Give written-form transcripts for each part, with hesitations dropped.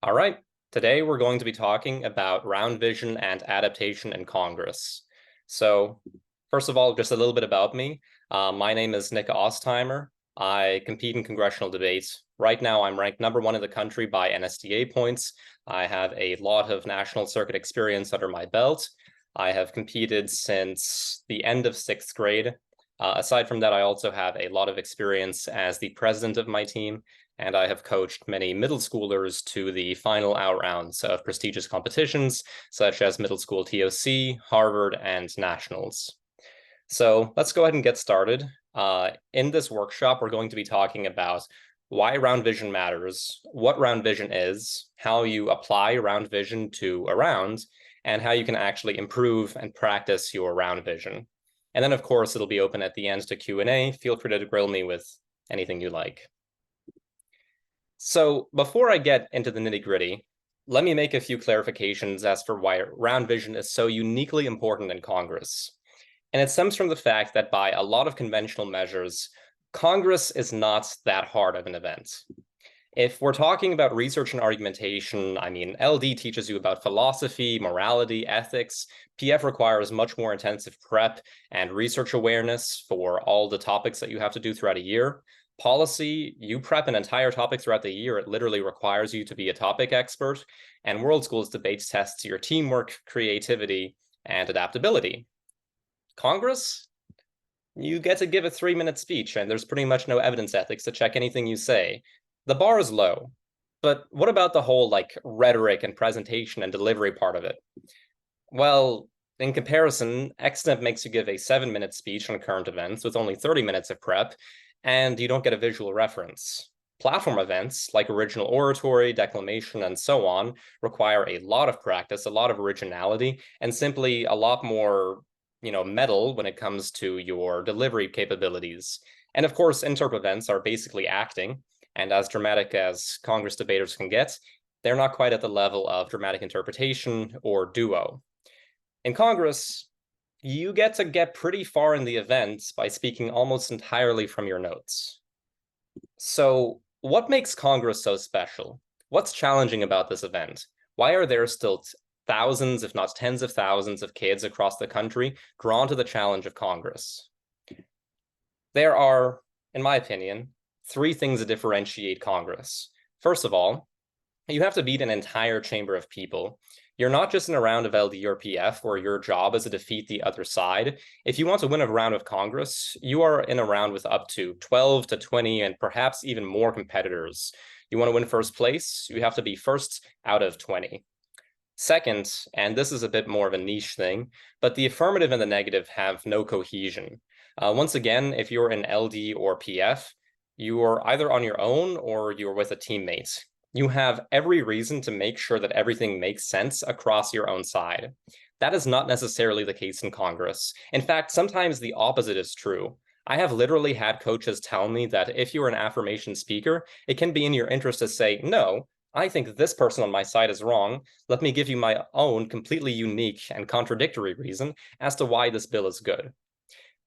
All right, today we're going to be talking about round vision and adaptation in Congress. So first of all, just a little bit about me. My name is Nick Ostheimer. I compete in congressional debates. Right now, I'm ranked #1 in the country by NSDA points. I have a lot of national circuit experience under my belt. I have competed since the end of 6th grade. Aside from that, I also have a lot of experience as the president of my team, and I have coached many middle schoolers to the final out rounds of prestigious competitions, such as middle school TOC, Harvard, and nationals. So let's go ahead and get started. In this workshop, we're going to be talking about why round vision matters, what round vision is, how you apply round vision to a round, and how you can actually improve and practice your round vision. And then, of course, it'll be open at the end to Q&A. Feel free to grill me with anything you like. So before I get into the nitty-gritty, let me make a few clarifications as for why round vision is so uniquely important in Congress. And it stems from the fact that by a lot of conventional measures, Congress is not that hard of an event. If we're talking about research and argumentation, I mean, LD teaches you about philosophy, morality, ethics. PF requires much more intensive prep and research awareness for all the topics that you have to do throughout a year. Policy, you prep an entire topic throughout the year. It literally requires you to be a topic expert. And World Schools debates tests your teamwork, creativity, and adaptability. Congress, you get to give a 3-minute speech, and there's pretty much no evidence ethics to check anything you say. The bar is low, but what about the whole rhetoric and presentation and delivery part of it? Well, in comparison, XSNP makes you give a 7-minute speech on current events with only 30 minutes of prep, and you don't get a visual reference. Platform events like original oratory, declamation, and so on require a lot of practice, a lot of originality, and simply a lot more, metal when it comes to your delivery capabilities. And of course, interp events are basically acting. And as dramatic as Congress debaters can get, they're not quite at the level of dramatic interpretation or duo. In Congress, you get to get pretty far in the event by speaking almost entirely from your notes. So what makes Congress so special? What's challenging about this event? Why are there still thousands, if not tens of thousands of kids across the country drawn to the challenge of Congress? There are, in my opinion, 3 things that differentiate Congress. First of all, you have to beat an entire chamber of people. You're not just in a round of LD or PF where your job is to defeat the other side. If you want to win a round of Congress, you are in a round with up to 12 to 20 and perhaps even more competitors. You want to win first place, you have to be first out of 20. Second, and this is a bit more of a niche thing, but the affirmative and the negative have no cohesion. Once again, if you're in LD or PF, you are either on your own or you're with a teammate. You have every reason to make sure that everything makes sense across your own side. That is not necessarily the case in Congress. In fact, sometimes the opposite is true. I have literally had coaches tell me that if you're an affirmation speaker, it can be in your interest to say, no, I think this person on my side is wrong. Let me give you my own completely unique and contradictory reason as to why this bill is good.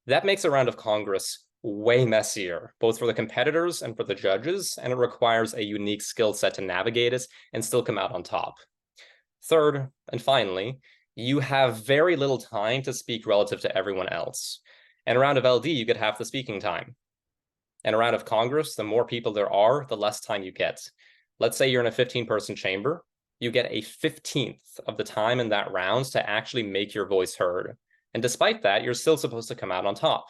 That makes a round of Congress way messier, both for the competitors and for the judges, and it requires a unique skill set to navigate it and still come out on top. Third, and finally, you have very little time to speak relative to everyone else. In a round of LD, you get half the speaking time. In a round of Congress, the more people there are, the less time you get. Let's say you're in a 15-person chamber, you get a 15th of the time in that round to actually make your voice heard. And despite that, you're still supposed to come out on top.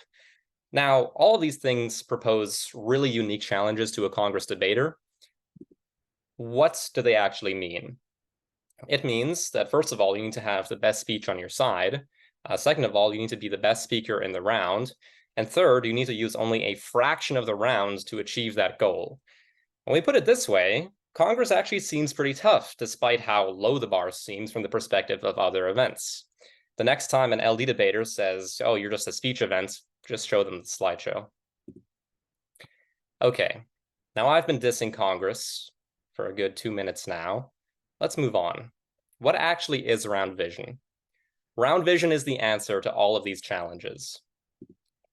Now, all of these things propose really unique challenges to a Congress debater. What do they actually mean? It means that, first of all, you need to have the best speech on your side. Second of all, you need to be the best speaker in the round. And third, you need to use only a fraction of the rounds to achieve that goal. When we put it this way, Congress actually seems pretty tough, despite how low the bar seems from the perspective of other events. The next time an LD debater says, oh, you're just a speech event, just show them the slideshow. Okay, now I've been dissing Congress for a good 2 minutes now. Let's move on. What actually is round vision? Round vision is the answer to all of these challenges.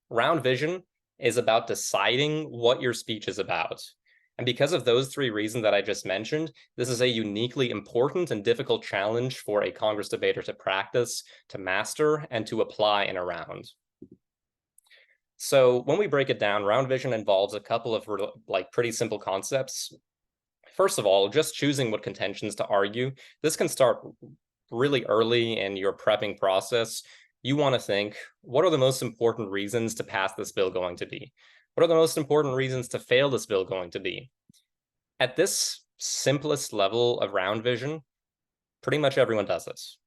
Round vision is about deciding what your speech is about. And because of those three reasons that I just mentioned, this is a uniquely important and difficult challenge for a Congress debater to practice, to master, and to apply in a round. So when we break it down, round vision involves a couple of pretty simple concepts. First of all, just choosing what contentions to argue. This can start really early in your prepping process. You want to think, what are the most important reasons to pass this bill going to be? What are the most important reasons to fail this bill going to be? At this simplest level of round vision, pretty much everyone does this.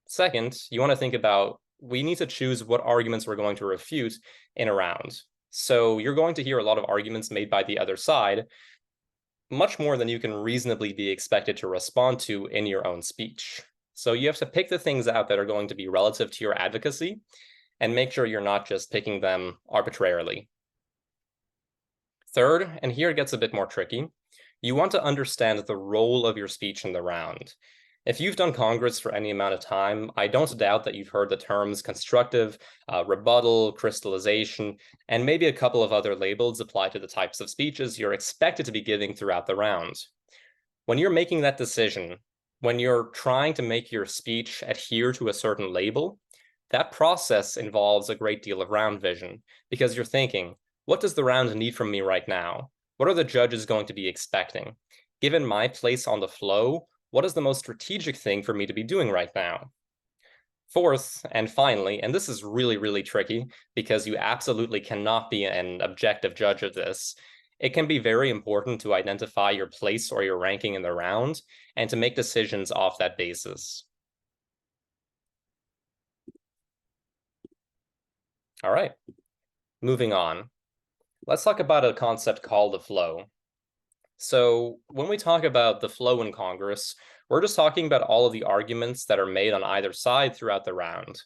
Second, you want to think about, we need to choose what arguments we're going to refute in a round. So you're going to hear a lot of arguments made by the other side, much more than you can reasonably be expected to respond to in your own speech. So you have to pick the things out that are going to be relative to your advocacy and make sure you're not just picking them arbitrarily. Third, and here it gets a bit more tricky, you want to understand the role of your speech in the round. If you've done Congress for any amount of time, I don't doubt that you've heard the terms constructive, rebuttal, crystallization, and maybe a couple of other labels apply to the types of speeches you're expected to be giving throughout the round. When you're making that decision, when you're trying to make your speech adhere to a certain label, that process involves a great deal of round vision, because you're thinking, what does the round need from me right now? What are the judges going to be expecting? Given my place on the flow, what is the most strategic thing for me to be doing right now? Fourth, and finally, and this is really, really tricky because you absolutely cannot be an objective judge of this, it can be very important to identify your place or your ranking in the round and to make decisions off that basis. All right, moving on. Let's talk about a concept called the flow. So when we talk about the flow in Congress, we're just talking about all of the arguments that are made on either side throughout the round.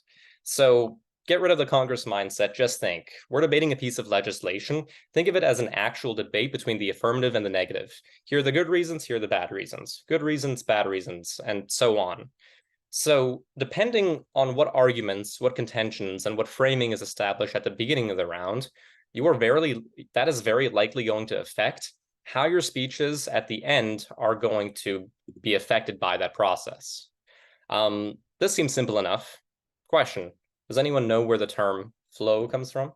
So get rid of the Congress mindset. Just think, we're debating a piece of legislation. Think of it as an actual debate between the affirmative and the negative. Here are the good reasons, here are the bad reasons. Good reasons, bad reasons, and so on. So depending on what arguments, what contentions, and what framing is established at the beginning of the round, that is very likely going to affect how your speeches at the end are going to be affected by that process. This seems simple enough. Question, does anyone know where the term flow comes from?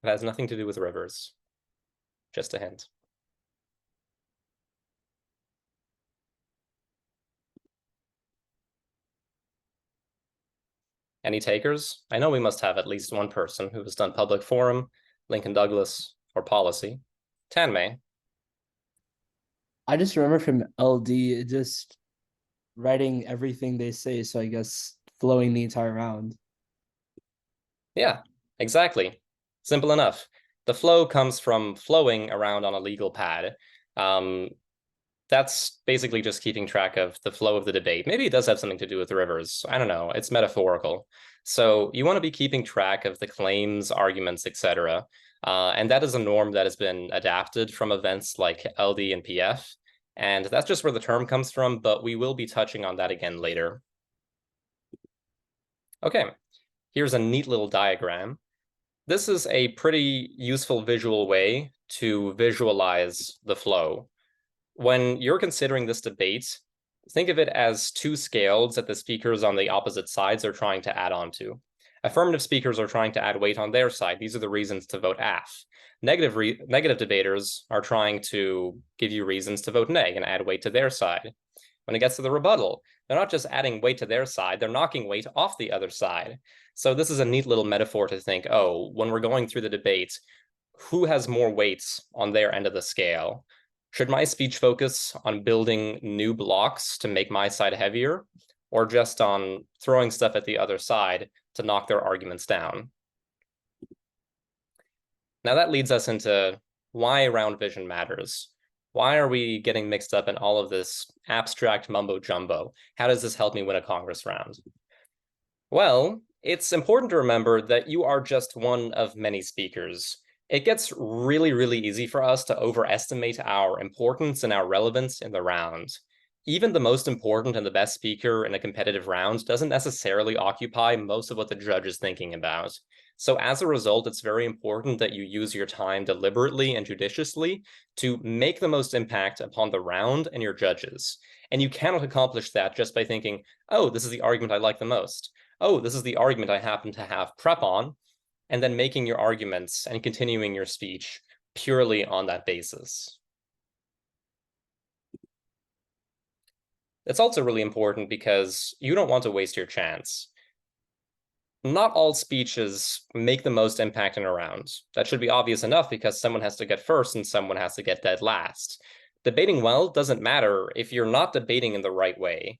It has nothing to do with rivers. Just a hint. Any takers? I know we must have at least one person who has done public forum, Lincoln Douglas, or policy. Tanmay. I just remember from LD just writing everything they say, so I guess flowing the entire round. Yeah, exactly. Simple enough. The flow comes from flowing around on a legal pad. That's basically just keeping track of the flow of the debate. Maybe it does have something to do with rivers. I don't know. It's metaphorical. So you want to be keeping track of the claims, arguments, etc. And that is a norm that has been adapted from events like LD and PF. And that's just where the term comes from, but we will be touching on that again later. Okay, here's a neat little diagram. This is a pretty useful visual way to visualize the flow. When you're considering this debate, think of it as two scales that the speakers on the opposite sides are trying to add on to. Affirmative speakers are trying to add weight on their side. These are the reasons to vote AF. Negative debaters are trying to give you reasons to vote neg and add weight to their side. When it gets to the rebuttal, they're not just adding weight to their side, they're knocking weight off the other side. So this is a neat little metaphor to think, oh, when we're going through the debate, who has more weights on their end of the scale? Should my speech focus on building new blocks to make my side heavier, or just on throwing stuff at the other side to knock their arguments down? Now that leads us into why round vision matters. Why are we getting mixed up in all of this abstract mumbo jumbo? How does this help me win a Congress round? Well, it's important to remember that you are just one of many speakers. It gets really, really easy for us to overestimate our importance and our relevance in the round. even the most important and the best speaker in a competitive round doesn't necessarily occupy most of what the judge is thinking about. So as a result, it's very important that you use your time deliberately and judiciously to make the most impact upon the round and your judges. And you cannot accomplish that just by thinking, oh, this is the argument I like the most. Oh, this is the argument I happen to have prep on, and then making your arguments and continuing your speech purely on that basis. It's also really important because you don't want to waste your chance. Not all speeches make the most impact in a round. That should be obvious enough because someone has to get first and someone has to get dead last. Debating well doesn't matter if you're not debating in the right way.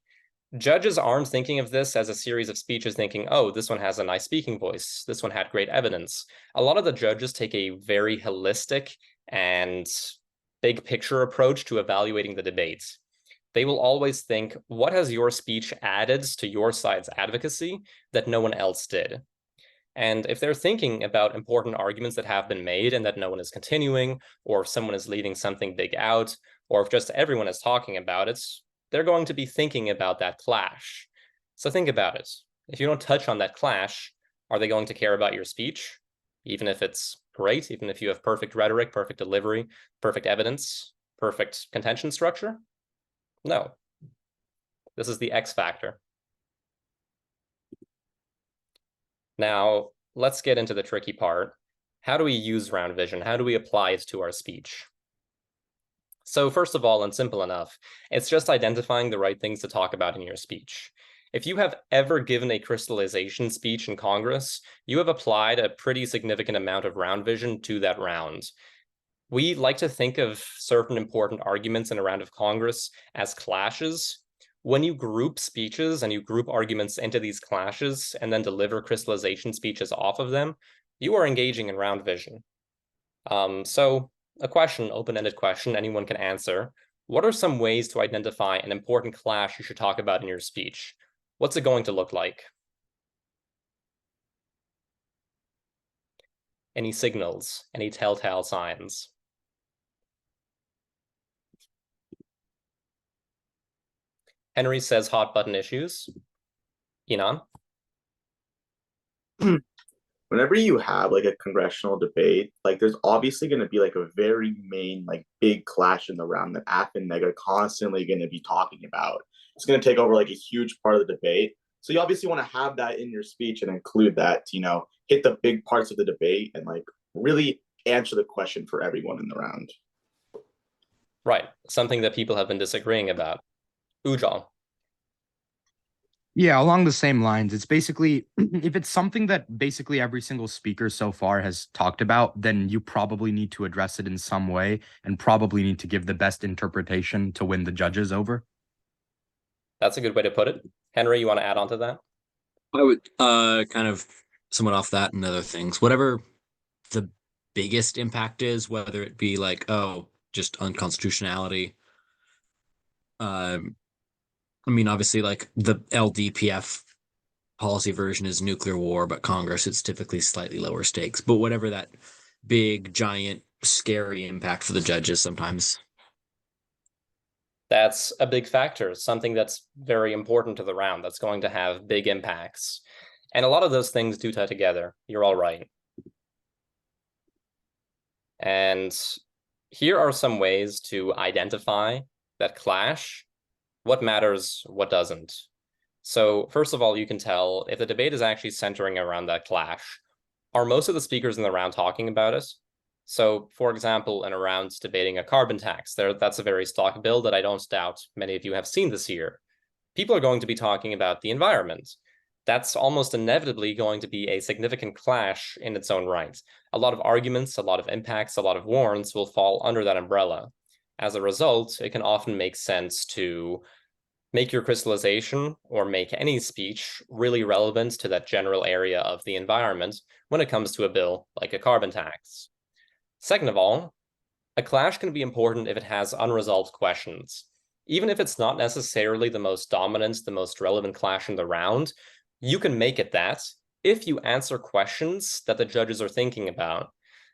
Judges aren't thinking of this as a series of speeches thinking, oh, this one has a nice speaking voice. This one had great evidence. A lot of the judges take a very holistic and big picture approach to evaluating the debate. They will always think, what has your speech added to your side's advocacy that no one else did? And if they're thinking about important arguments that have been made and that no one is continuing, or if someone is leaving something big out, or if just everyone is talking about it, they're going to be thinking about that clash. So think about it. If you don't touch on that clash, are they going to care about your speech? Even if it's great, even if you have perfect rhetoric, perfect delivery, perfect evidence, perfect contention structure? No. This is the X factor. Now, let's get into the tricky part. How do we use round vision? How do we apply it to our speech? So first of all, and simple enough, it's just identifying the right things to talk about in your speech. If you have ever given a crystallization speech in Congress, you have applied a pretty significant amount of round vision to that round. We like to think of certain important arguments in a round of Congress as clashes. When you group speeches and you group arguments into these clashes and then deliver crystallization speeches off of them, you are engaging in round vision. So a question, open-ended question, anyone can answer. What are some ways to identify an important clash you should talk about in your speech? What's it going to look like? Any signals, any telltale signs? Henry says hot button issues. Enon? Whenever you have like a congressional debate, like there's obviously going to be like a very main, like big clash in the round that App and Neg are constantly going to be talking about. It's going to take over like a huge part of the debate. So you obviously want to have that in your speech and include that, hit the big parts of the debate and like really answer the question for everyone in the round. Right. Something that people have been disagreeing about. Ujal. Yeah, along the same lines. It's basically, if it's something that basically every single speaker so far has talked about, then you probably need to address it in some way and probably need to give the best interpretation to win the judges over. That's a good way to put it. Henry, you want to add on to that? I would kind of somewhat off that and other things. Whatever the biggest impact is, whether it be like, oh, just unconstitutionality. I mean, obviously, like the LDPF policy version is nuclear war, but Congress, it's typically slightly lower stakes. But whatever that big, giant, scary impact for the judges sometimes. That's a big factor, something that's very important to the round, that's going to have big impacts. And a lot of those things do tie together. You're all right. And here are some ways to identify that clash. What matters, what doesn't. So first of all, you can tell if the debate is actually centering around that clash. Are most of the speakers in the round talking about it? So for example, in a round debating a carbon tax, that's a very stock bill that I don't doubt many of you have seen this year. People are going to be talking about the environment. That's almost inevitably going to be a significant clash in its own right. A lot of arguments, a lot of impacts, a lot of warrants will fall under that umbrella. As a result, it can often make sense to make your crystallization or make any speech really relevant to that general area of the environment when it comes to a bill like a carbon tax. Second of all, a clash can be important if it has unresolved questions. Even if it's not necessarily the most dominant, the most relevant clash in the round, you can make it that if you answer questions that the judges are thinking about.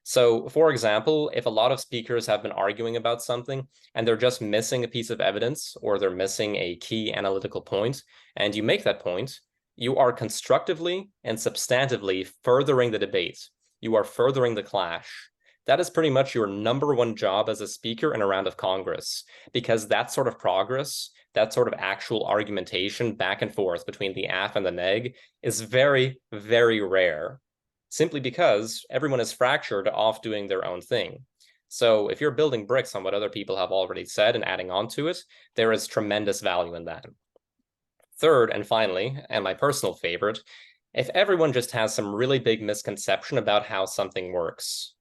So, for example, if a lot of speakers have been arguing about something and they're just missing a piece of evidence or they're missing a key analytical point, and you make that point, you are constructively and substantively furthering the debate. You are furthering the clash. That is pretty much your number one job as a speaker in a round of Congress, because that sort of progress, that sort of actual argumentation back and forth between the AF and the neg is very, very rare, simply because everyone is fractured off doing their own thing. So if you're building bricks on what other people have already said and adding on to it, there is tremendous value in that. Third, and finally, and my personal favorite, if everyone just has some really big misconception about how something works.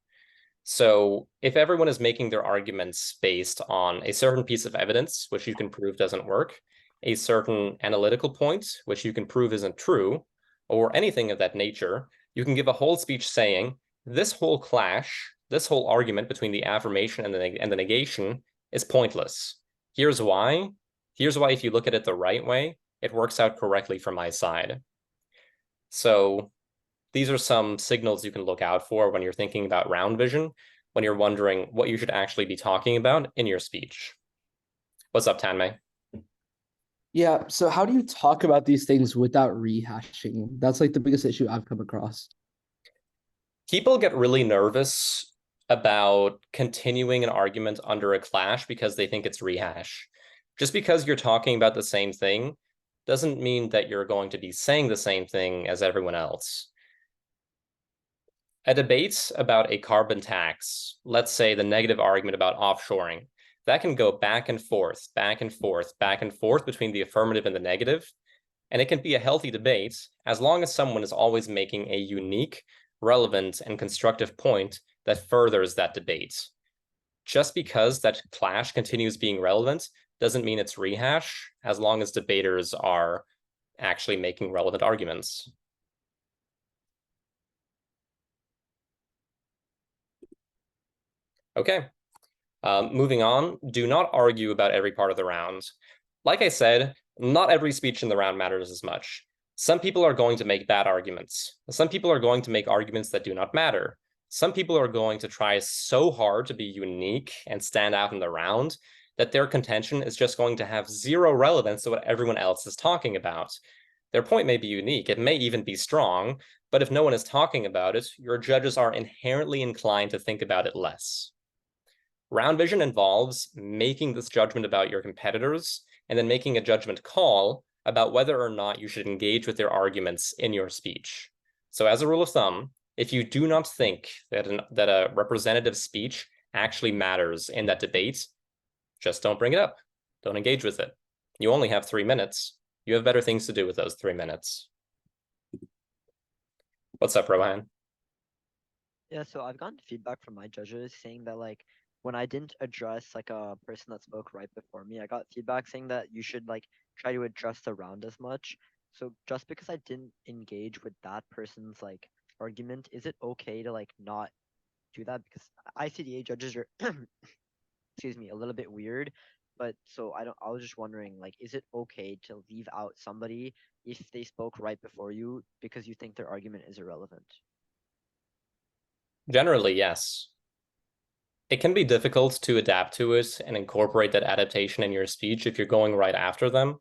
So if everyone is making their arguments based on a certain piece of evidence, which you can prove doesn't work, a certain analytical point, which you can prove isn't true, or anything of that nature, you can give a whole speech saying, this whole clash, this whole argument between the affirmation and the negation is pointless. Here's why. Here's why if you look at it the right way, it works out correctly for my side. So these are some signals you can look out for when you're thinking about round vision, when you're wondering what you should actually be talking about in your speech. What's up, Tanmay? Yeah, so how do you talk about these things without rehashing? That's like the biggest issue I've come across. People get really nervous about continuing an argument under a clash because they think it's rehash. Just because you're talking about the same thing doesn't mean that you're going to be saying the same thing as everyone else. A debate about a carbon tax, let's say the negative argument about offshoring, that can go back and forth, back and forth, back and forth between the affirmative and the negative. And it can be a healthy debate as long as someone is always making a unique, relevant, and constructive point that furthers that debate. Just because that clash continues being relevant doesn't mean it's rehash, as long as debaters are actually making relevant arguments. Okay, moving on, do not argue about every part of the round. Like I said, not every speech in the round matters as much. Some people are going to make bad arguments. Some people are going to make arguments that do not matter. Some people are going to try so hard to be unique and stand out in the round that their contention is just going to have zero relevance to what everyone else is talking about. Their point may be unique, it may even be strong, but if no one is talking about it, your judges are inherently inclined to think about it less. Round vision involves making this judgment about your competitors and then making a judgment call about whether or not you should engage with their arguments in your speech. So as a rule of thumb, if you do not think that a representative speech actually matters in that debate, just don't bring it up. Don't engage with it. You only have 3 minutes. You have better things to do with those 3 minutes. What's up, Rohan? Yeah, so I've gotten feedback from my judges saying that like when I didn't address like a person that spoke right before me, I got feedback saying that you should like try to address the round as much. So just because I didn't engage with that person's like argument, is it okay to like not do that? Because ICDA judges are excuse me, a little bit weird. But so I was just wondering, like, is it okay to leave out somebody if they spoke right before you because you think their argument is irrelevant? Generally, yes. It can be difficult to adapt to it and incorporate that adaptation in your speech if you're going right after them.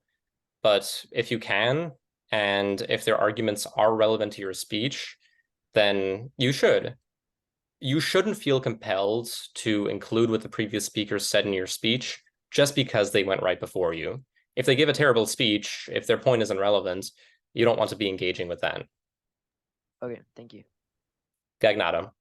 But if you can, and if their arguments are relevant to your speech, then you should. You shouldn't feel compelled to include what the previous speaker said in your speech just because they went right before you. If they give a terrible speech, if their point isn't relevant, you don't want to be engaging with that. Okay, thank you. Gagnato.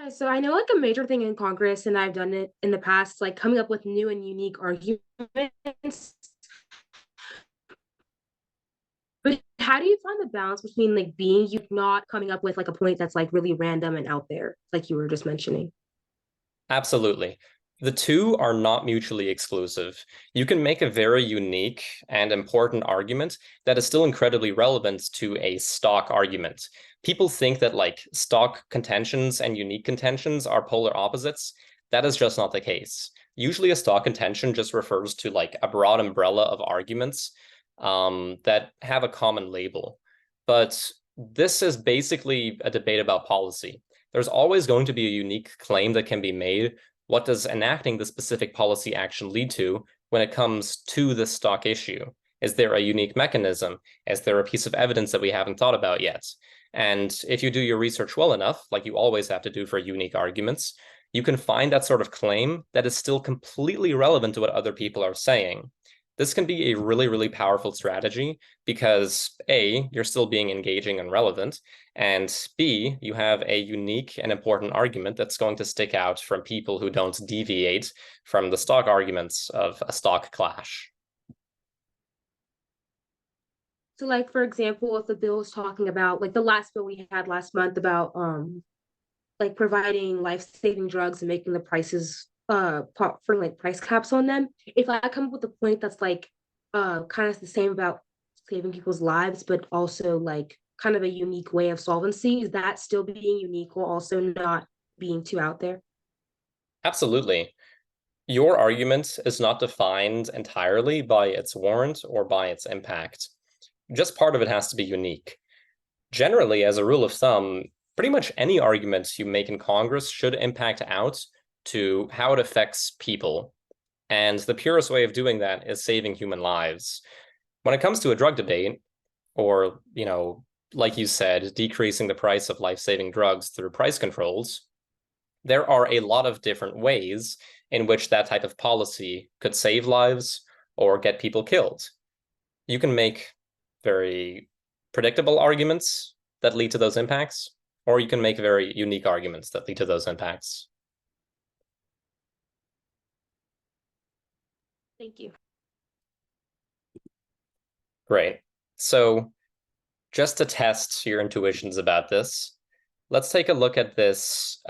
So I know like a major thing in Congress, and I've done it in the past, like coming up with new and unique arguments. But how do you find the balance between like being you not coming up with like a point that's like really random and out there, like you were just mentioning? Absolutely. The two are not mutually exclusive. You can make a very unique and important argument that is still incredibly relevant to a stock argument. People think that like stock contentions and unique contentions are polar opposites. That is just not the case. Usually a stock contention just refers to like a broad umbrella of arguments that have a common label. But This is basically a debate about policy. There's always going to be a unique claim that can be made. What does enacting the specific policy action lead to when it comes to the stock issue? Is there a unique mechanism? Is there a piece of evidence that we haven't thought about yet? And if you do your research well enough, like you always have to do for unique arguments, you can find that sort of claim that is still completely relevant to what other people are saying. This can be a really, really powerful strategy because A, you're still being engaging and relevant, and B, you have a unique and important argument that's going to stick out from people who don't deviate from the stock arguments of a stock clash. So like, for example, if the bill is talking about like the last bill we had last month about like providing life-saving drugs and making the prices for like price caps on them, if I come up with a point that's like kind of the same about saving people's lives, but also like kind of a unique way of solvency, is that still being unique while also not being too out there? Absolutely. Your argument is not defined entirely by its warrant or by its impact. Just part of it has to be unique. Generally, as a rule of thumb, pretty much any argument you make in Congress should impact out to how it affects people. And the purest way of doing that is saving human lives. When it comes to a drug debate, or, like you said, decreasing the price of life-saving drugs through price controls, there are a lot of different ways in which that type of policy could save lives or get people killed. You can make very predictable arguments that lead to those impacts, or you can make very unique arguments that lead to those impacts. Thank you. Great. So just to test your intuitions about this, let's take a look at this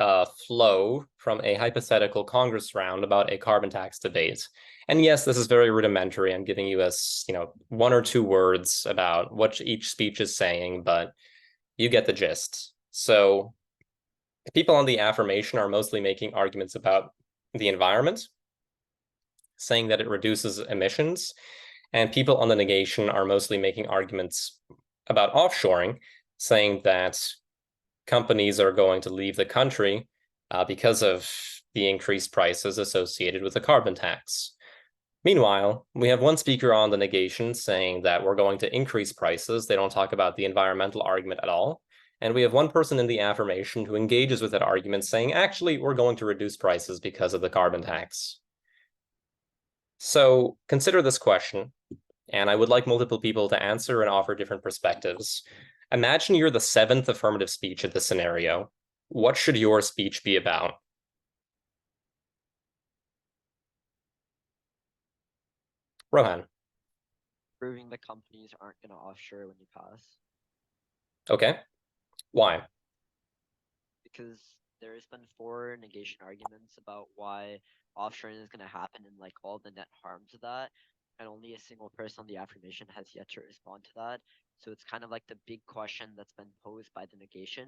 flow from a hypothetical Congress round about a carbon tax debate. And yes, this is very rudimentary. I'm giving you one or two words about what each speech is saying, but you get the gist. So the people on the affirmation are mostly making arguments about the environment, saying that it reduces emissions, and people on the negation are mostly making arguments about offshoring, saying that companies are going to leave the country because of the increased prices associated with the carbon tax. Meanwhile, we have one speaker on the negation saying that we're going to increase prices. They don't talk about the environmental argument at all. And we have one person in the affirmation who engages with that argument saying, actually, we're going to reduce prices because of the carbon tax. So consider this question, and I would like multiple people to answer and offer different perspectives. Imagine you're the seventh affirmative speech in this scenario. What should your speech be about? Rohan. Proving the companies aren't going to offshore when you pass. Okay. Why? Because there's been 4 negation arguments about why offshoring is going to happen and like all the net harm to that, and only a single person on the affirmation has yet to respond to that. So it's kind of like the big question that's been posed by the negation,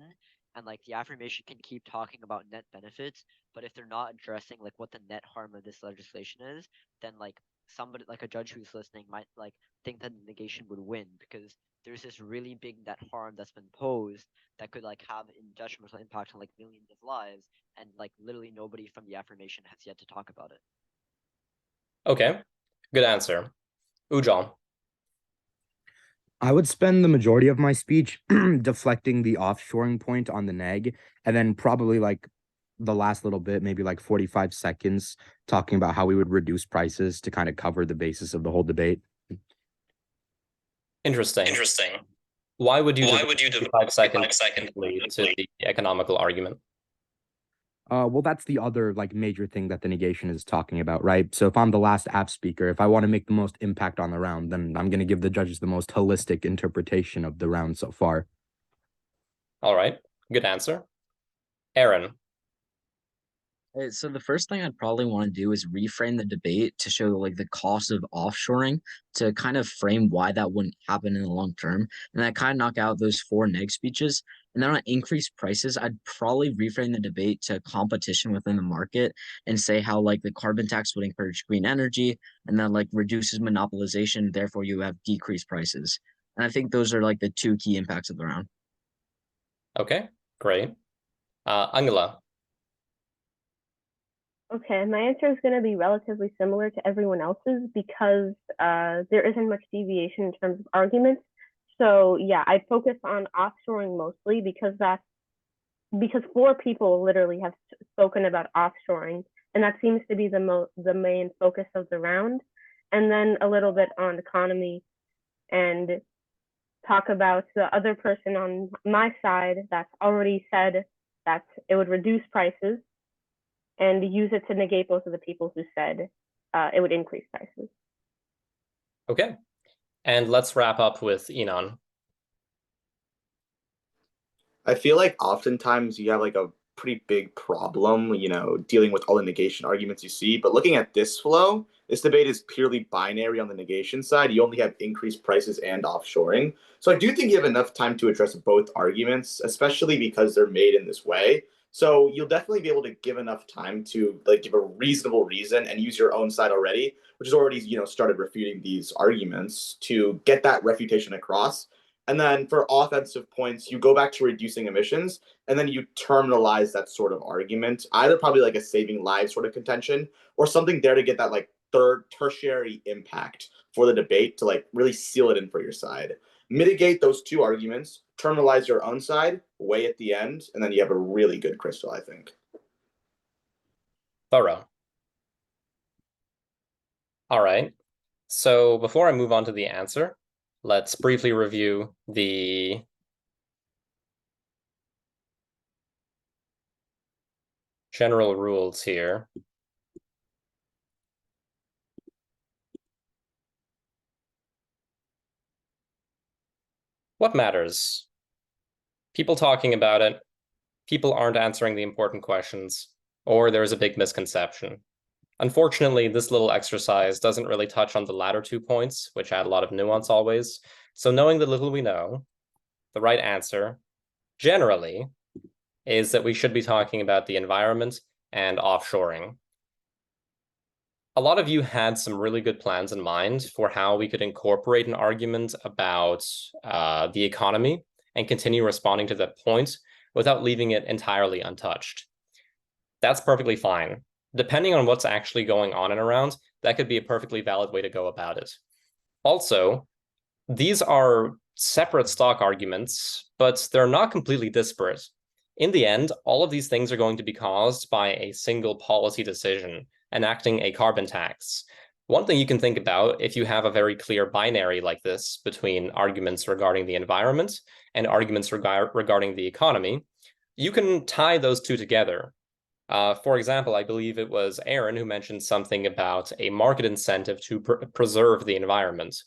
and like the affirmation can keep talking about net benefits, but if they're not addressing like what the net harm of this legislation is, then like somebody like a judge who's listening might like think that the negation would win because there's this really big net harm that's been posed that could like have a detrimental impact on like millions of lives, and like literally nobody from the affirmation has yet to talk about it. Okay, good answer. Ujjwal. I would spend the majority of my speech deflecting the offshoring point on the neg, and then probably like the last little bit, maybe like 45 seconds, talking about how we would reduce prices to kind of cover the basis of the whole debate. Interesting. Why would you devote 5 seconds to the economical argument? Well, that's the other like major thing that the negation is talking about, right? So if I'm the last app speaker, if I want to make the most impact on the round, then I'm going to give the judges the most holistic interpretation of the round so far. All right, good answer. Aaron. So the first thing I'd probably want to do is reframe the debate to show like the cost of offshoring to kind of frame why that wouldn't happen in the long term. And that kind of knock out those 4 neg speeches. And then on increased prices, I'd probably reframe the debate to competition within the market and say how like the carbon tax would encourage green energy and then like reduces monopolization. Therefore, you have decreased prices. And I think those are like the 2 key impacts of the round. Okay, great. Angela. Okay, my answer is going to be relatively similar to everyone else's because there isn't much deviation in terms of arguments. So yeah, I focus on offshoring mostly because because 4 people literally have spoken about offshoring, and that seems to be the main focus of the round. And then a little bit on economy and talk about the other person on my side that's already said that it would reduce prices, and use it to negate both of the people who said it would increase prices. Okay, and let's wrap up with Enon. I feel like oftentimes you have like a pretty big problem, dealing with all the negation arguments you see. But looking at this flow, this debate is purely binary on the negation side. You only have increased prices and offshoring. So I do think you have enough time to address both arguments, especially because they're made in this way. So you'll definitely be able to give enough time to like give a reasonable reason and use your own side already, which is already, started refuting these arguments to get that refutation across. And then for offensive points, you go back to reducing emissions, and then you terminalize that sort of argument, either probably like a saving lives sort of contention or something there to get that like tertiary impact for the debate to like really seal it in for your side. Mitigate those 2 arguments, terminalize your own side, weigh at the end, and then you have a really good crystal, I think. Thorough. All right. So before I move on to the answer, let's briefly review the general rules here. What matters? People talking about it, people aren't answering the important questions, or there is a big misconception. Unfortunately, this little exercise doesn't really touch on the latter 2 points, which add a lot of nuance always. So knowing the little we know, the right answer, generally, is that we should be talking about the environment and offshoring. A lot of you had some really good plans in mind for how we could incorporate an argument about the economy and continue responding to that point without leaving it entirely untouched. That's perfectly fine. Depending on what's actually going on and around, that could be a perfectly valid way to go about it. Also, these are separate stock arguments, but they're not completely disparate. In the end, all of these things are going to be caused by a single policy decision, enacting a carbon tax. One thing you can think about if you have a very clear binary like this between arguments regarding the environment and arguments regarding the economy, you can tie those 2 together. For example, I believe it was Aaron who mentioned something about a market incentive to preserve the environment.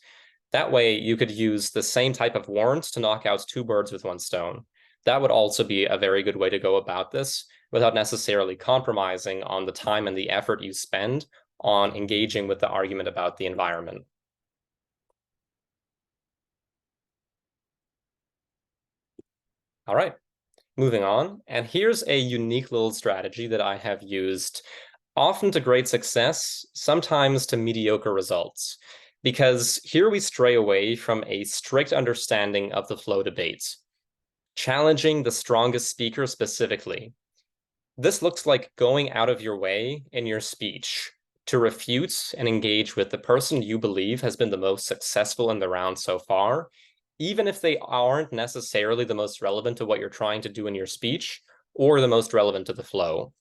That way, you could use the same type of warrant to knock out 2 birds with 1 stone. That would also be a very good way to go about this without necessarily compromising on the time and the effort you spend on engaging with the argument about the environment. All right. Moving on, and here's a unique little strategy that I have used often to great success, sometimes to mediocre results, because here we stray away from a strict understanding of the flow debate, challenging the strongest speaker specifically. This looks like going out of your way in your speech to refute and engage with the person you believe has been the most successful in the round so far, even if they aren't necessarily the most relevant to what you're trying to do in your speech or the most relevant to the flow.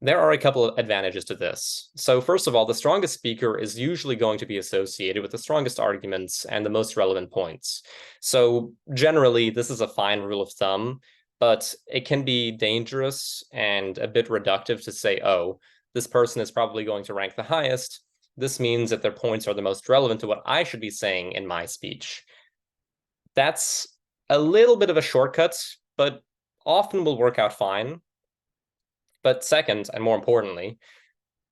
There are a couple of advantages to this. So first of all, the strongest speaker is usually going to be associated with the strongest arguments and the most relevant points. So generally, this is a fine rule of thumb, but it can be dangerous and a bit reductive to say, oh, this person is probably going to rank the highest. This means that their points are the most relevant to what I should be saying in my speech. That's a little bit of a shortcut, but often will work out fine. But second, and more importantly,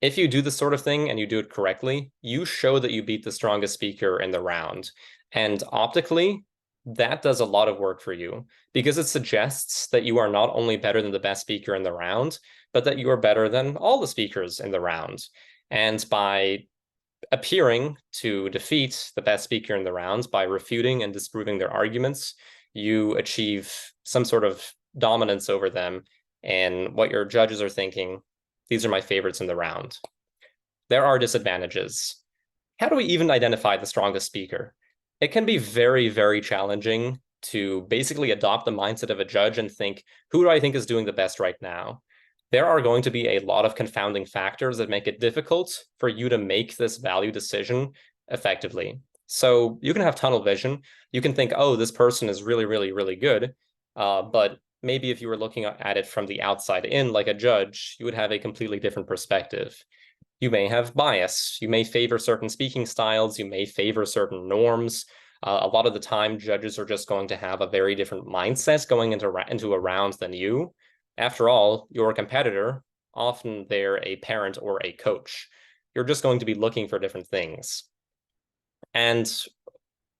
if you do this sort of thing and you do it correctly, you show that you beat the strongest speaker in the round. And optically, that does a lot of work for you because it suggests that you are not only better than the best speaker in the round, but that you are better than all the speakers in the round. And by appearing to defeat the best speaker in the round by refuting and disproving their arguments, you achieve some sort of dominance over them, and what your judges are thinking, these are my favorites in the round. There are disadvantages. How do we even identify the strongest speaker? It can be very, very challenging to basically adopt the mindset of a judge and think, who do I think is doing the best right now? There are going to be a lot of confounding factors that make it difficult for you to make this value decision effectively. So you can have tunnel vision. You can think, oh, this person is really, really, really good. But maybe if you were looking at it from the outside in, like a judge, you would have a completely different perspective. You may have bias. You may favor certain speaking styles. You may favor certain norms. A lot of the time, judges are just going to have a very different mindset going into a round than you. After all, your competitor, often they're a parent or a coach. You're just going to be looking for different things. And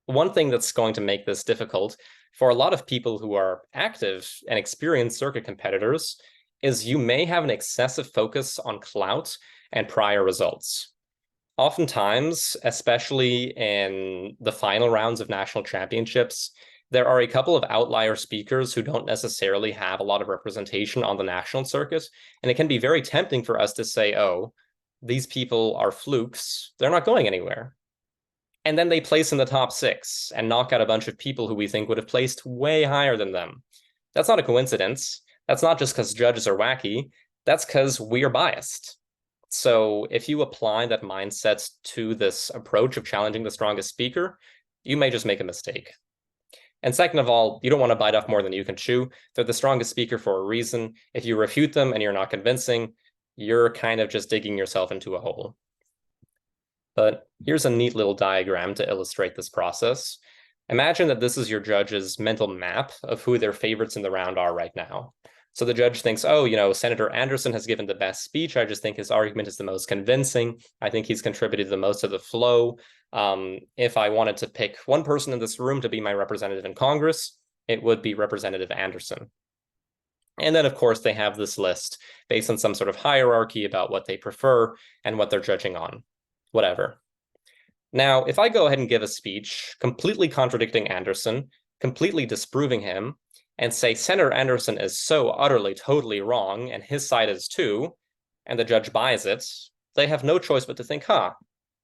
one thing that's going to make this difficult for a lot of people who are active and experienced circuit competitors is you may have an excessive focus on clout and prior results. Oftentimes, especially in the final rounds of national championships, there are a couple of outlier speakers who don't necessarily have a lot of representation on the national circuit, and it can be very tempting for us to say, oh, these people are flukes, they're not going anywhere. And then they place in the top 6 and knock out a bunch of people who we think would have placed way higher than them. That's not a coincidence. That's not just because judges are wacky. That's because we are biased. So if you apply that mindset to this approach of challenging the strongest speaker, you may just make a mistake. And second of all, you don't want to bite off more than you can chew. They're the strongest speaker for a reason. If you refute them and you're not convincing, you're kind of just digging yourself into a hole. But here's a neat little diagram to illustrate this process. Imagine that this is your judge's mental map of who their favorites in the round are right now. So the judge thinks, oh, Senator Anderson has given the best speech. I just think his argument is the most convincing. I think he's contributed the most to the flow. If I wanted to pick one person in this room to be my representative in Congress, it would be Representative Anderson. And then, of course, they have this list based on some sort of hierarchy about what they prefer and what they're judging on, whatever. Now, if I go ahead and give a speech completely contradicting Anderson, completely disproving him, and say Senator Anderson is so utterly, totally wrong, and his side is too, and the judge buys it, they have no choice but to think,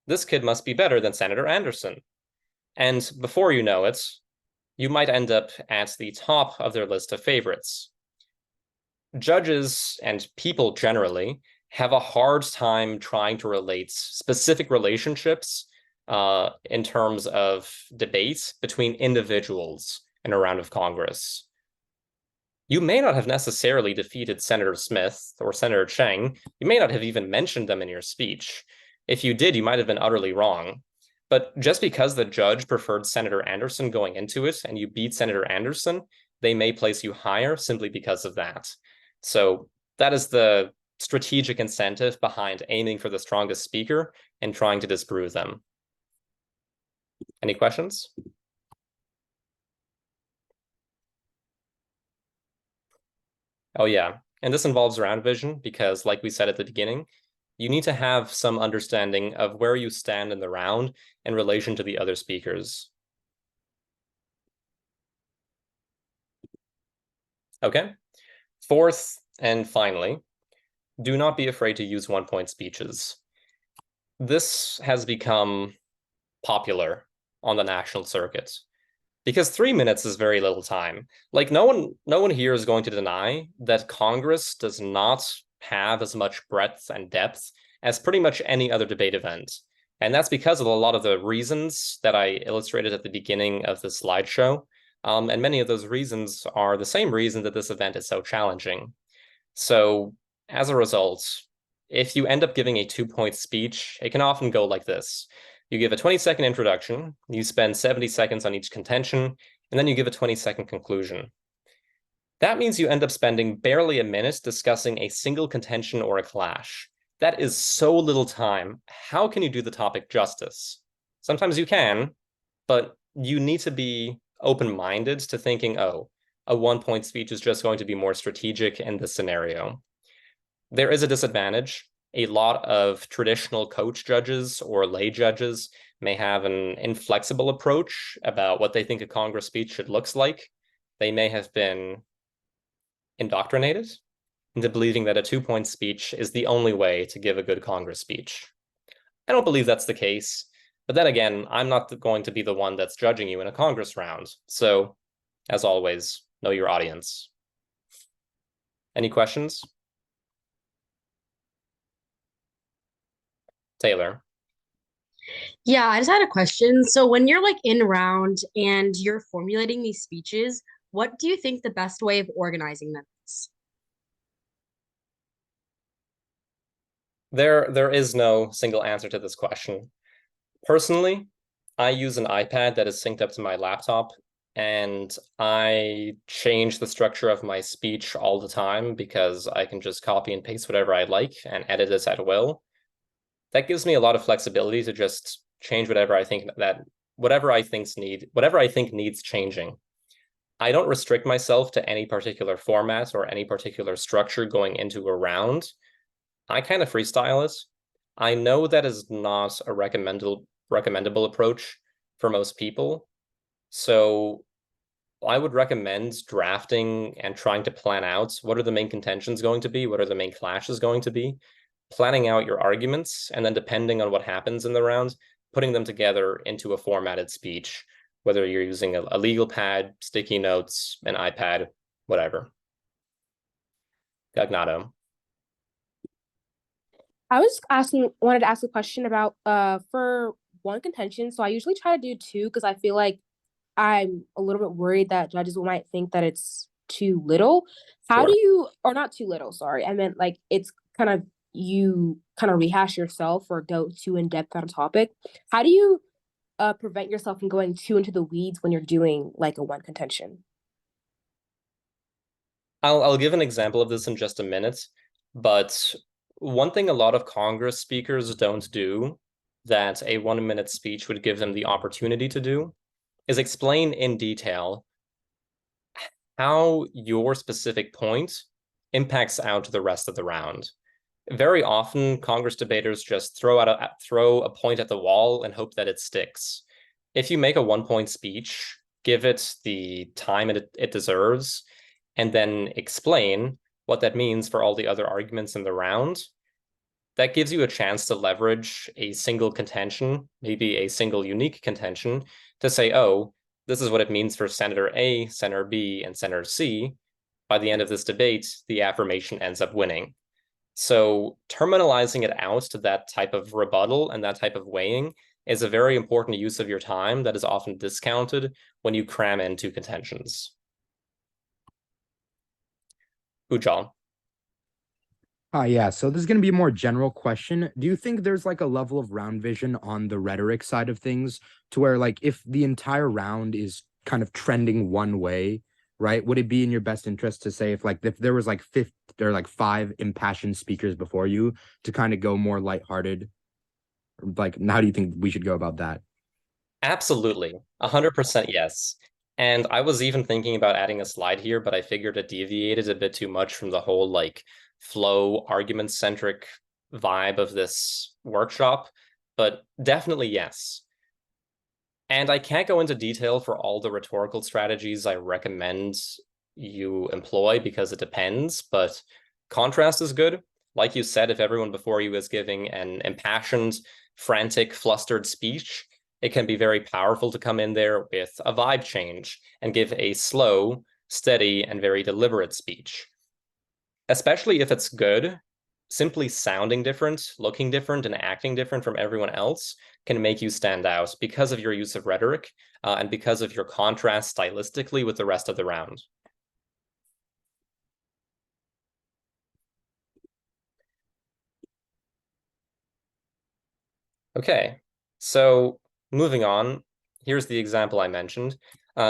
this kid must be better than Senator Anderson. And before you know it, you might end up at the top of their list of favorites. Judges and people generally have a hard time trying to relate specific relationships in terms of debates between individuals in a round of Congress. You may not have necessarily defeated Senator Smith or Senator Cheng. You may not have even mentioned them in your speech. If you did, you might have been utterly wrong. But just because the judge preferred Senator Anderson going into it and you beat Senator Anderson, they may place you higher simply because of that. So that is the strategic incentive behind aiming for the strongest speaker and trying to disprove them. Any questions? Oh yeah, and this involves round vision because, like we said at the beginning, you need to have some understanding of where you stand in the round in relation to the other speakers. Okay, fourth and finally, do not be afraid to use one-point speeches. This has become popular on the national circuit because 3 minutes is very little time. Like no one here is going to deny that Congress does not have as much breadth and depth as pretty much any other debate event. And that's because of a lot of the reasons that I illustrated at the beginning of the slideshow. And many of those reasons are the same reason that this event is so challenging. So as a result, if you end up giving a 2-point speech, it can often go like this. You give a 20-second introduction, you spend 70 seconds on each contention, and then you give a 20-second conclusion. That means you end up spending barely a minute discussing a single contention or a clash. That is so little time. How can you do the topic justice? Sometimes you can, but you need to be open-minded to thinking, oh, a 1-point speech is just going to be more strategic in this scenario. There is a disadvantage. A lot of traditional coach judges or lay judges may have an inflexible approach about what they think a Congress speech should look like. they may have been indoctrinated into believing that a 2-point speech is the only way to give a good Congress speech. I don't believe that's the case, but then again, I'm not going to be the one that's judging you in a Congress round. So, as always, know your audience. Any questions? Taylor. Yeah, I just had a question. So when you're like in round and you're formulating these speeches, what do you think the best way of organizing them is? There is no single answer to this question. Personally, I use an iPad that is synced up to my laptop, and I change the structure of my speech all the time because I can just copy and paste whatever I like and edit this at will. That gives me a lot of flexibility to just change whatever I think needs changing. I don't restrict myself to any particular format or any particular structure going into a round. I kind of freestyle it. I know that is not a recommendable approach for most people. So I would recommend drafting and trying to plan out what are the main contentions going to be, what are the main clashes going to be, planning out your arguments, and then depending on what happens in the round, putting them together into a formatted speech, whether you're using a legal pad, sticky notes, an iPad, whatever. Gagnato. I wanted to ask a question about for one contention. So I usually try to do two because I feel like I'm a little bit worried that judges might think that it's too little. How Sure. do you, or not too little, sorry. I meant like it's kind of, you kind of rehash yourself or go too in depth on a topic. How do you prevent yourself from going too into the weeds when you're doing like a one contention? I'll give an example of this in just a minute, but one thing a lot of Congress speakers don't do that a 1-minute speech would give them the opportunity to do is explain in detail how your specific point impacts out the rest of the round. Very often, Congress debaters just throw a point at the wall and hope that it sticks. If you make a 1-point speech, give it the time it deserves, and then explain what that means for all the other arguments in the round, that gives you a chance to leverage a single contention, maybe a single unique contention, to say, oh, this is what it means for Senator A, Senator B, and Senator C. By the end of this debate, the affirmation ends up winning. So terminalizing it out to that type of rebuttal and that type of weighing is a very important use of your time that is often discounted when you cram in two contentions. Ujjal. Yeah, so this is going to be a more general question. Do you think there's like a level of round vision on the rhetoric side of things to where like if the entire round is kind of trending one way, right? Would it be in your best interest to say if there was like 5 impassioned speakers before you to kind of go more lighthearted? Like, how do you think we should go about that? Absolutely. 100% yes. And I was even thinking about adding a slide here, but I figured it deviated a bit too much from the whole like flow argument-centric vibe of this workshop, but definitely yes. And I can't go into detail for all the rhetorical strategies I recommend you employ because it depends, but contrast is good. Like you said, if everyone before you is giving an impassioned, frantic, flustered speech, it can be very powerful to come in there with a vibe change and give a slow, steady, and very deliberate speech. Especially if it's good, simply sounding different, looking different, and acting different from everyone else can make you stand out because of your use of rhetoric and because of your contrast stylistically with the rest of the round. Okay, so moving on, here's the example I mentioned.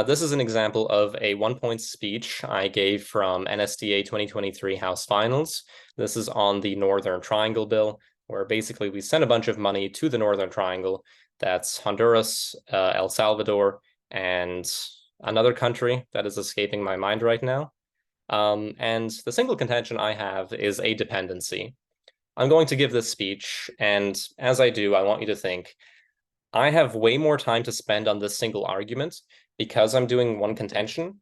This is an example of a 1-point speech I gave from NSDA 2023 House Finals. This is on the Northern Triangle bill, where basically we send a bunch of money to the Northern Triangle. That's Honduras, El Salvador, and another country that is escaping my mind right now. And the single contention I have is a dependency. I'm going to give this speech, and as I do, I want you to think, I have way more time to spend on this single argument because I'm doing one contention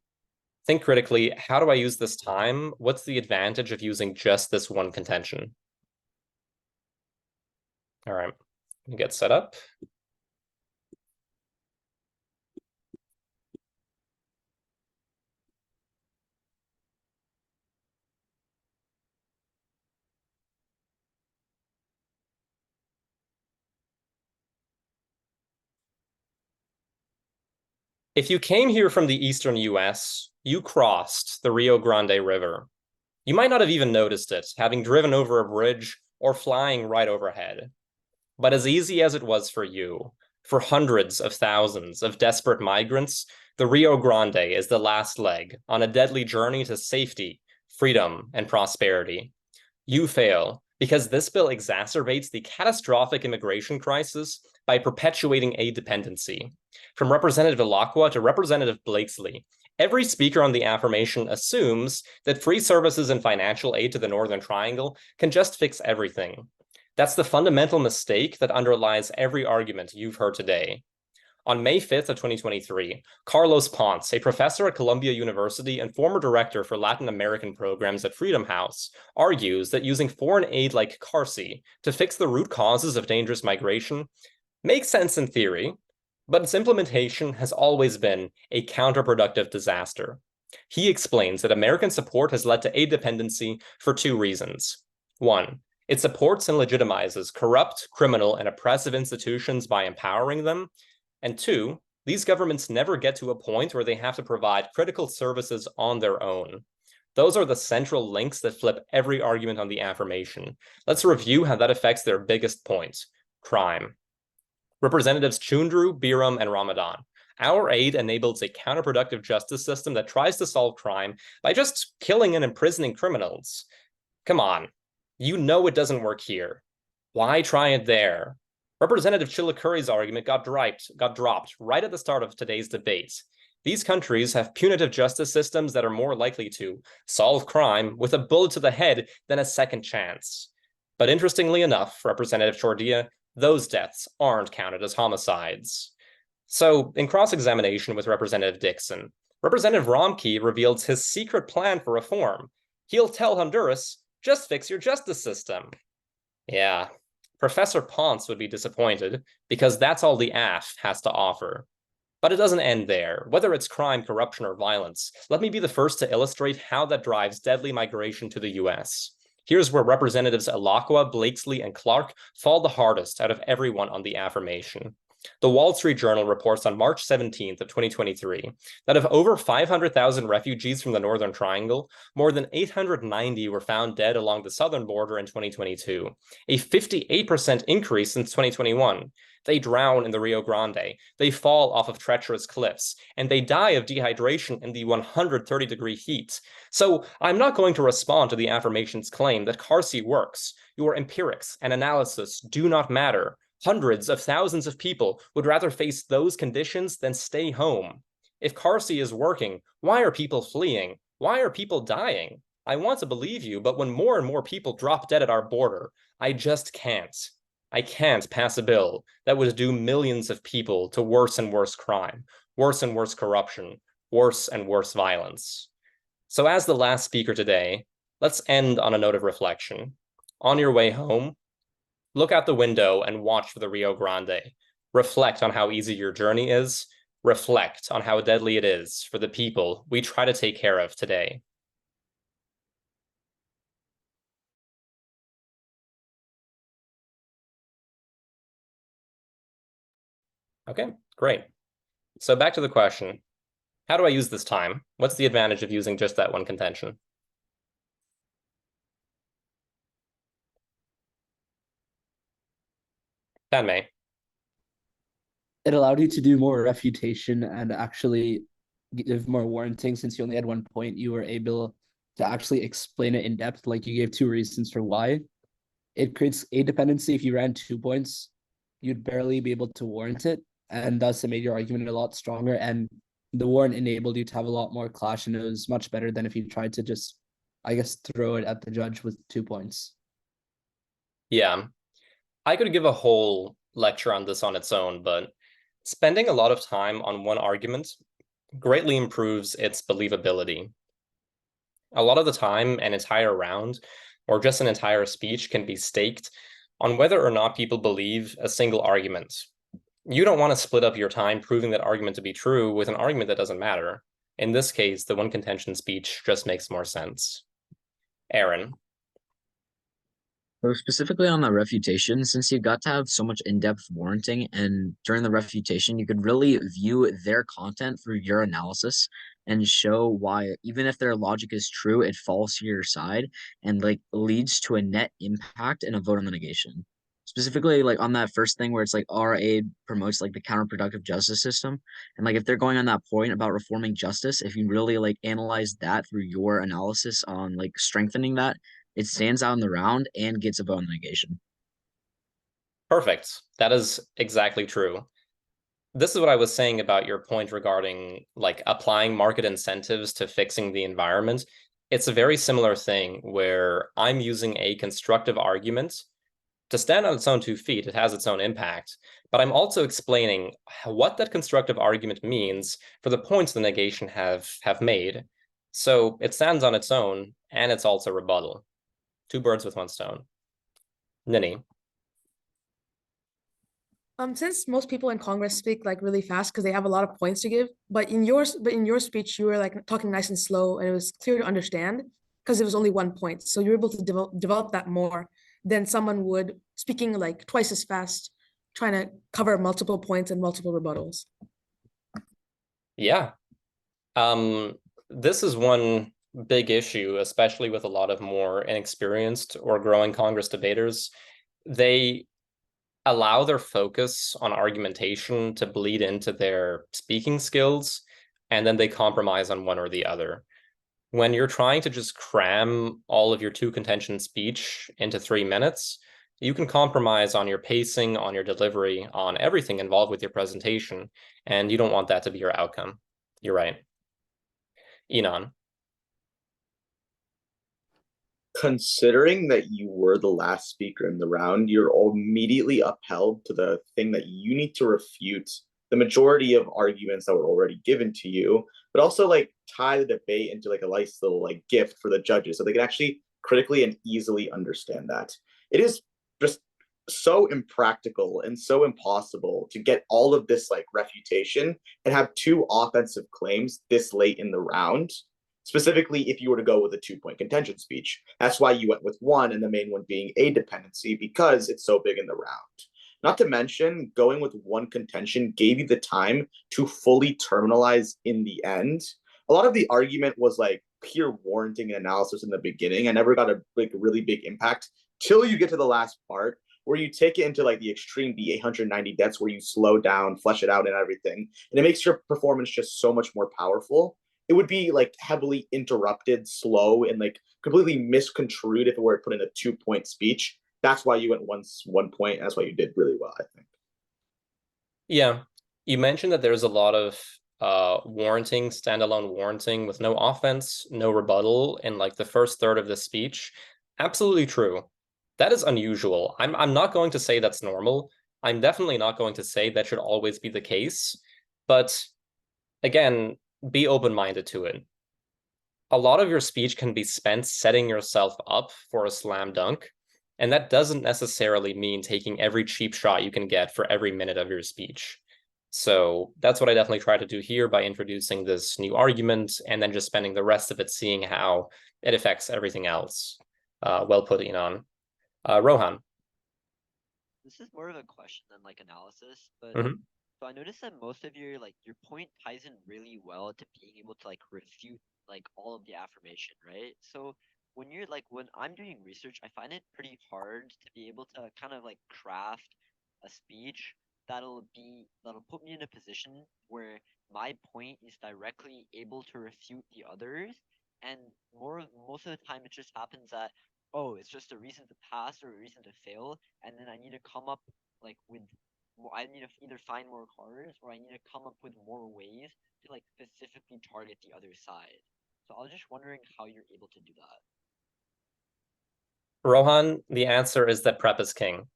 Think critically, how do I use this time? What's the advantage of using just this one contention? All right, get set up. If you came here from the eastern US, you crossed the Rio Grande River. You might not have even noticed it, having driven over a bridge or flying right overhead. But as easy as it was for you, for hundreds of thousands of desperate migrants, the Rio Grande is the last leg on a deadly journey to safety, freedom, and prosperity. You fail because this bill exacerbates the catastrophic immigration crisis by perpetuating aid dependency. From Representative Alakwa to Representative Blakesley, every speaker on the affirmation assumes that free services and financial aid to the Northern Triangle can just fix everything. That's the fundamental mistake that underlies every argument you've heard today. On May 5th of 2023, Carlos Ponce, a professor at Columbia University and former director for Latin American programs at Freedom House, argues that using foreign aid like CARSI to fix the root causes of dangerous migration makes sense in theory, but its implementation has always been a counterproductive disaster. He explains that American support has led to aid dependency for two reasons. One, it supports and legitimizes corrupt, criminal, and oppressive institutions by empowering them. And two, these governments never get to a point where they have to provide critical services on their own. Those are the central links that flip every argument on the affirmation. Let's review how that affects their biggest point, crime. Representatives Chundru, Biram, and Ramadan. Our aid enables a counterproductive justice system that tries to solve crime by just killing and imprisoning criminals. Come on, you know it doesn't work here. Why try it there? Representative Chillicurry's argument got dropped right at the start of today's debate. These countries have punitive justice systems that are more likely to solve crime with a bullet to the head than a second chance. But interestingly enough, Representative Chordia, those deaths aren't counted as homicides. So, in cross-examination with Representative Dixon, Representative Romkey revealed his secret plan for reform. He'll tell Honduras, just fix your justice system. Yeah, Professor Ponce would be disappointed because that's all the AF has to offer. But it doesn't end there. Whether it's crime, corruption, or violence, let me be the first to illustrate how that drives deadly migration to the US. Here's where Representatives Alakwa, Blakesley, and Clark fall the hardest out of everyone on the affirmation. The Wall Street Journal reports on March 17th of 2023 that of over 500,000 refugees from the Northern Triangle, more than 890 were found dead along the southern border in 2022, a 58% increase since 2021. They drown in the Rio Grande, they fall off of treacherous cliffs, and they die of dehydration in the 130-degree heat. So I'm not going to respond to the affirmation's claim that CARSI works. Your empirics and analysis do not matter. Hundreds of thousands of people would rather face those conditions than stay home. If CARSI is working, why are people fleeing? Why are people dying? I want to believe you, but when more and more people drop dead at our border, I just can't. I can't pass a bill that would doom millions of people to worse and worse crime, worse and worse corruption, worse and worse violence. So as the last speaker today, let's end on a note of reflection. On your way home, look out the window and watch for the Rio Grande. Reflect on how easy your journey is. Reflect on how deadly it is for the people we try to take care of today. Okay, great. So back to the question. How do I use this time? What's the advantage of using just that one contention? May. It allowed you to do more refutation and actually give more warranting. Since you only had 1 point, you were able to actually explain it in depth. Like you gave 2 reasons for why. It creates aid dependency. If you ran 2 points, you'd barely be able to warrant it. And thus it made your argument a lot stronger. And the warrant enabled you to have a lot more clash. And it was much better than if you tried to just, I guess, throw it at the judge with 2 points. Yeah. I could give a whole lecture on this on its own, but spending a lot of time on one argument greatly improves its believability. A lot of the time, an entire round or just an entire speech can be staked on whether or not people believe a single argument. You don't want to split up your time proving that argument to be true with an argument that doesn't matter. In this case, the one contention speech just makes more sense. Aaron. So specifically on the refutation, since you got to have so much in-depth warranting, and during the refutation, you could really view their content through your analysis and show why, even if their logic is true, it falls to your side and like leads to a net impact and a vote on the negation. Specifically, like on that first thing where it's like our aid promotes like the counterproductive justice system, and like if they're going on that point about reforming justice, if you really like analyze that through your analysis on like strengthening that, it stands out in the round and gets a vote on negation. Perfect. That is exactly true. This is what I was saying about your point regarding like applying market incentives to fixing the environment. It's a very similar thing where I'm using a constructive argument to stand on its own 2 feet. It has its own impact, but I'm also explaining what that constructive argument means for the points the negation have made. So it stands on its own, and it's also rebuttal. 2 birds with 1 stone. Nini. Since most people in Congress speak like really fast because they have a lot of points to give, but in your speech you were like talking nice and slow, and it was clear to understand because it was only 1 point. So you're able to develop that more than someone would speaking like twice as fast, trying to cover multiple points and multiple rebuttals. Yeah. This is one big issue, especially with a lot of more inexperienced or growing Congress debaters. They allow their focus on argumentation to bleed into their speaking skills, and then they compromise on one or the other. When you're trying to just cram all of your 2 contention speech into 3 minutes, you can compromise on your pacing, on your delivery, on everything involved with your presentation, and you don't want that to be your outcome. You're right. Enon. Considering that you were the last speaker in the round, you're immediately upheld to the thing that you need to refute the majority of arguments that were already given to you, but also like tie the debate into like a nice little like gift for the judges so they can actually critically and easily understand that. It is just so impractical and so impossible to get all of this like refutation and have 2 offensive claims this late in the round. Specifically, if you were to go with a 2-point contention speech. That's why you went with 1, and the main one being a dependency, because it's so big in the round. Not to mention, going with 1 contention gave you the time to fully terminalize in the end. A lot of the argument was like pure warranting and analysis in the beginning. I never got a like really big impact till you get to the last part, where you take it into like the extreme, the 890 deaths, where you slow down, flesh it out and everything. And it makes your performance just so much more powerful. It would be like heavily interrupted, slow, and like completely misconstrued if it were put in a 2-point speech. That's why you went 1 point. And that's why you did really well, I think. Yeah, you mentioned that there's a lot of warranting, standalone warranting with no offense, no rebuttal in like the first third of the speech. Absolutely true. That is unusual. I'm not going to say that's normal. I'm definitely not going to say that should always be the case. But again, be open-minded to it. A lot of your speech can be spent setting yourself up for a slam dunk, and that doesn't necessarily mean taking every cheap shot you can get for every minute of your speech. So that's what I definitely try to do here by introducing this new argument and then just spending the rest of it seeing how it affects everything else. Well put, Enon. Rohan. This is more of a question than like analysis, but Mhm. so I noticed that most of your point ties in really well to being able to like refute like all of the affirmation, right? So when you're like when I'm doing research, I find it pretty hard to be able to kind of like craft a speech that'll put me in a position where my point is directly able to refute the others, and most of the time it just happens that, oh, it's just a reason to pass or a reason to fail, and then I need to come up like with I need to either find more cards or I need to come up with more ways to like specifically target the other side. So I was just wondering how you're able to do that. Rohan, the answer is that prep is king.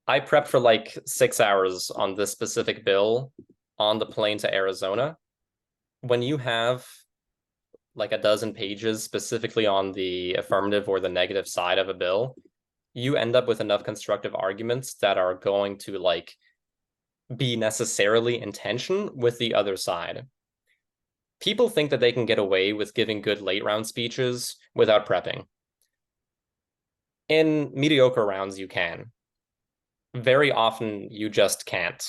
I prepped for like 6 hours on this specific bill on the plane to Arizona. when you have like a dozen pages specifically on the affirmative or the negative side of a bill, you end up with enough constructive arguments that are going to like be necessarily in tension with the other side. People think that they can get away with giving good late round speeches without prepping. In mediocre rounds, you can. Very often, you just can't.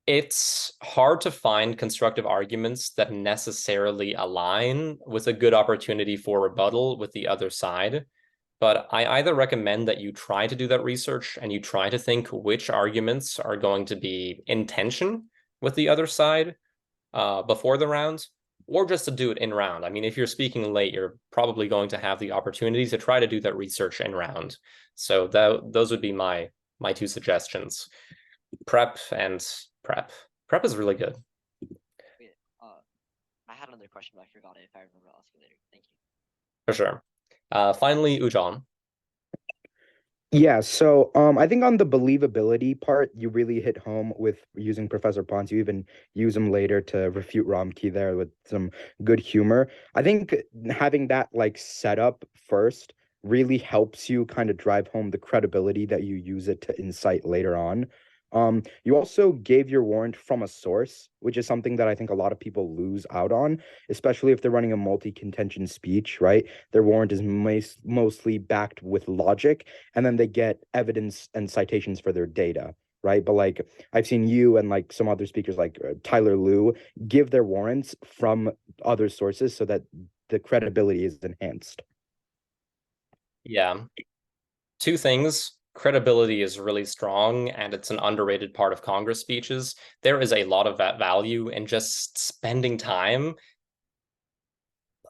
It's hard to find constructive arguments that necessarily align with a good opportunity for rebuttal with the other side. But I either recommend that you try to do that research and you try to think which arguments are going to be in tension with the other side before the round, or just to do it in round. I mean, if you're speaking late, you're probably going to have the opportunity to try to do that research in round. So those would be my two suggestions. Prep and prep. Prep is really good. Wait, I had another question, but I forgot it. If I remember, I'll ask you later. Thank you. For sure. Finally, Ujjan. Yeah, so I think on the believability part, you really hit home with using Professor Pons. You even use him later to refute Romkey there with some good humor. I think having that like set up first really helps you kind of drive home the credibility that you use it to incite later on. You also gave your warrant from a source, which is something that I think a lot of people lose out on, especially if they're running a multi-contention speech, right? Their warrant is mostly backed with logic, and then they get evidence and citations for their data, right? But like I've seen you and like some other speakers like Tyler Liu give their warrants from other sources so that the credibility is enhanced. Yeah. Two things. Credibility is really strong, and it's an underrated part of Congress speeches. There is a lot of that value in just spending time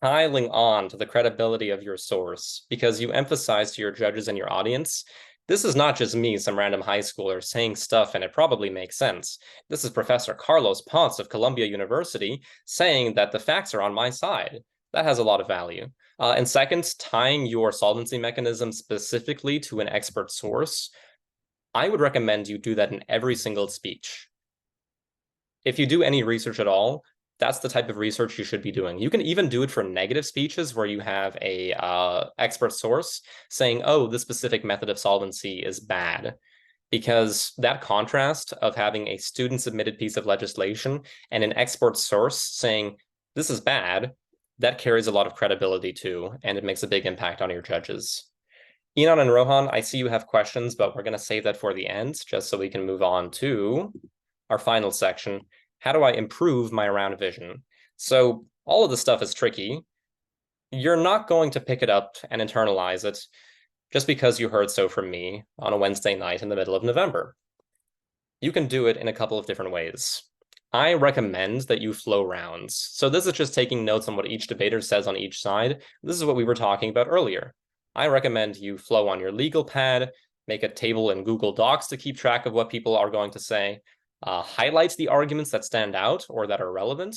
piling on to the credibility of your source, because you emphasize to your judges and your audience, this is not just me, some random high schooler, saying stuff and it probably makes sense. This is Professor Carlos Ponce of Columbia University saying that the facts are on my side. That has a lot of value. And second, tying your solvency mechanism specifically to an expert source, I would recommend you do that in every single speech. If you do any research at all, that's the type of research you should be doing. You can even do it for negative speeches where you have a expert source saying, oh, this specific method of solvency is bad. Because that contrast of having a student-submitted piece of legislation and an expert source saying, this is bad, that carries a lot of credibility too, and it makes a big impact on your judges. Enon and Rohan, I see you have questions, but we're going to save that for the end, just so we can move on to our final section. How do I improve my round vision? So all of this stuff is tricky. You're not going to pick it up and internalize it just because you heard so from me on a Wednesday night in the middle of November. You can do it in a couple of different ways. I recommend that you flow rounds. So this is just taking notes on what each debater says on each side. This is what we were talking about earlier. I recommend you flow on your legal pad, make a table in Google Docs to keep track of what people are going to say, highlight the arguments that stand out or that are relevant.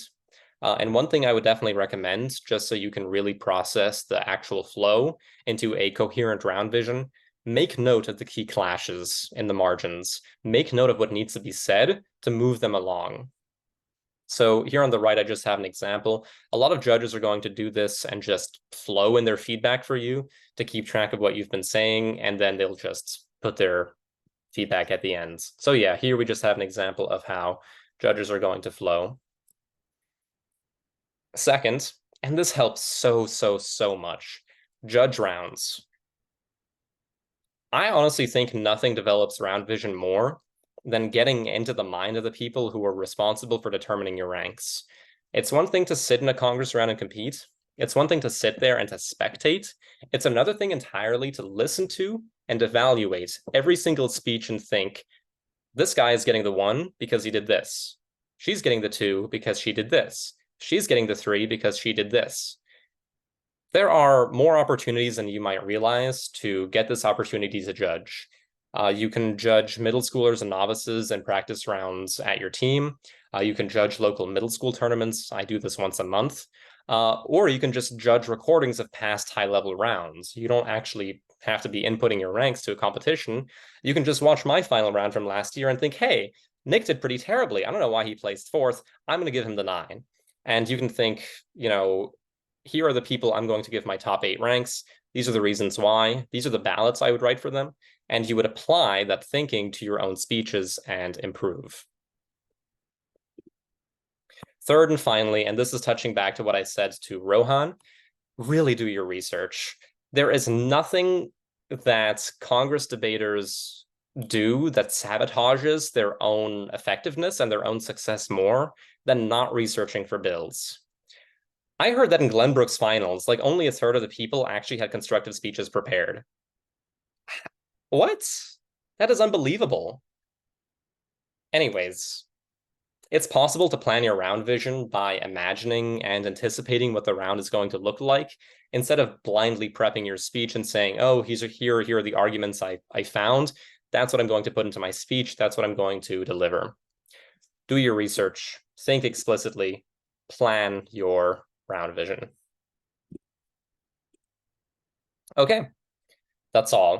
And one thing I would definitely recommend, just so you can really process the actual flow into a coherent round vision, make note of the key clashes in the margins. Make note of what needs to be said to move them along. So here on the right, I just have an example. A lot of judges are going to do this and just flow in their feedback for you to keep track of what you've been saying, and then they'll just put their feedback at the end. So yeah, here we just have an example of how judges are going to flow. Second, and this helps so much, judge rounds. I honestly think nothing develops round vision more than getting into the mind of the people who are responsible for determining your ranks. It's one thing to sit in a Congress round and compete. It's one thing to sit there and to spectate. It's another thing entirely to listen to and evaluate every single speech and think, this guy is getting the 1 because he did this. She's getting the 2 because she did this. She's getting the 3 because she did this. There are more opportunities than you might realize to get this opportunity to judge. You can judge middle schoolers and novices in practice rounds at your team. You can judge local middle school tournaments. I do this once a month. Or you can just judge recordings of past high-level rounds. You don't actually have to be inputting your ranks to a competition. You can just watch my final round from last year and think, hey, Nick did pretty terribly. I don't know why he placed 4th. I'm going to give him the 9. And you can think, here are the people I'm going to give my top 8 ranks. These are the reasons why. These are the ballots I would write for them. And you would apply that thinking to your own speeches and improve. Third and finally, and this is touching back to what I said to Rohan, really do your research. There is nothing that Congress debaters do that sabotages their own effectiveness and their own success more than not researching for bills. I heard that in Glenbrook's finals, like only a third of the people actually had constructive speeches prepared. What? That is unbelievable. Anyways, it's possible to plan your round vision by imagining and anticipating what the round is going to look like, instead of blindly prepping your speech and saying, oh, here are the arguments I found. That's what I'm going to put into my speech. That's what I'm going to deliver. Do your research, think explicitly, plan your round vision. Okay, that's all.